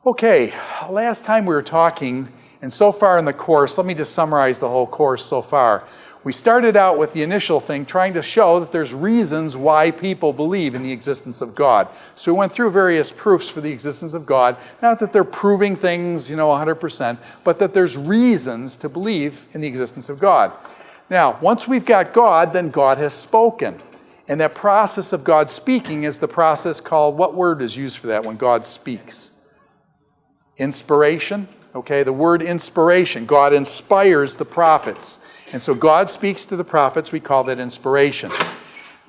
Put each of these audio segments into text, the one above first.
Okay, last time we were talking, and so far in the course, let me just summarize the whole course so far. We started out with the initial thing, trying to show that there's reasons why people believe in the existence of God. So we went through various proofs for the existence of God. Not that they're proving things, 100%, but that there's reasons to believe in the existence of God. Now, once we've got God, then God has spoken. And that process of God speaking is the process called, what word is used for that when God speaks? Inspiration. Okay, the word inspiration. God inspires the prophets. And so God speaks to the prophets. We call that inspiration.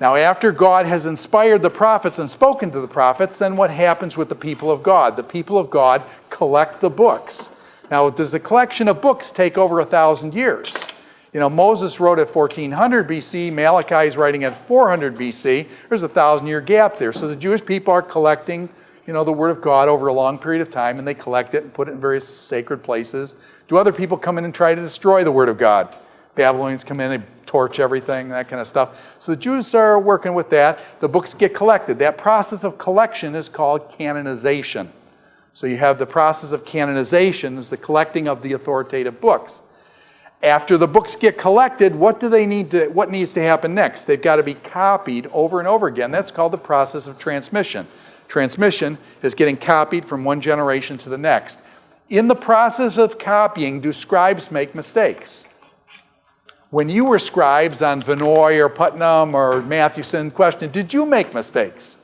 Now, after God has inspired the prophets and spoken to the prophets, then what happens with the people of God? The people of God collect the books. Now, does the collection of books take over 1,000 years? Moses wrote at 1400 BC. Malachi is writing at 400 BC. There's a 1,000-year gap there. So the Jewish people are collecting the Word of God over a long period of time, and they collect it and put it in various sacred places. Do other people come in and try to destroy the Word of God? Babylonians come in, they torch everything, that kind of stuff. So the Jews are working with that. The books get collected. That process of collection is called canonization. So you have the process of canonization is the collecting of the authoritative books. After the books get collected, what needs to happen next? They've got to be copied over and over again. That's called the process of transmission. Transmission is getting copied from one generation to the next. In the process of copying, do scribes make mistakes? When you were scribes on Vinoy or Putnam or Mathewson, question, did you make mistakes?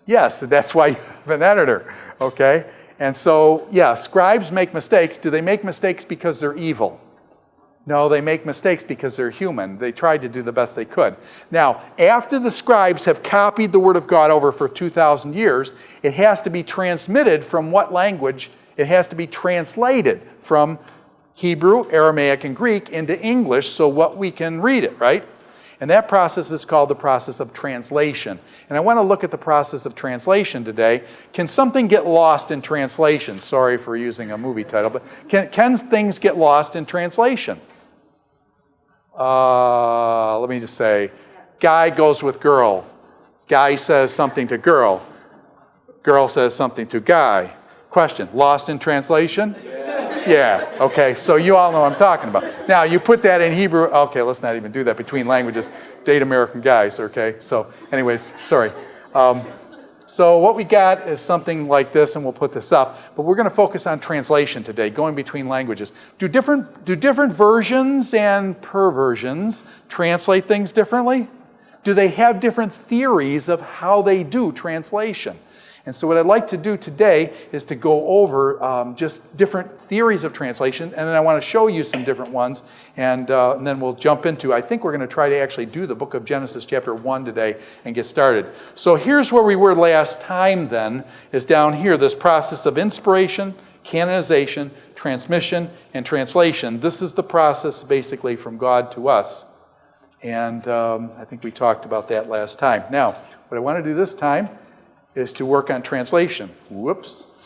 Yes, that's why you have an editor, okay? And so, yeah, scribes make mistakes. Do they make mistakes because they're evil? No, they make mistakes because they're human. They tried to do the best they could. Now, after the scribes have copied the Word of God over for 2,000 years, it has to be transmitted from what language? It has to be translated from Hebrew, Aramaic, and Greek into English so what we can read it, right? And that process is called the process of translation. And I want to look at the process of translation today. Can something get lost in translation? Sorry for using a movie title, but can things get lost in translation? Let me just say, guy goes with girl. Guy says something to girl. Girl says something to guy. Question, lost in translation? Yeah, okay, so you all know what I'm talking about. Now, you put that in Hebrew. Okay, let's not even do that between languages. Date American guys, okay? So, anyways, sorry. So what we got is something like this, and we'll put this up. But we're going to focus on translation today, going between languages. Do different versions and perversions translate things differently? Do they have different theories of how they do translation? And so what I'd like to do today is to go over just different theories of translation, and then I want to show you some different ones, and then we'll jump into, I think we're going to try to actually do the book of Genesis chapter 1 today and get started. So here's where we were last time then, is down here, this process of inspiration, canonization, transmission, and translation. This is the process basically from God to us. And I think we talked about that last time. Now, what I want to do this time is to work on translation. Whoops.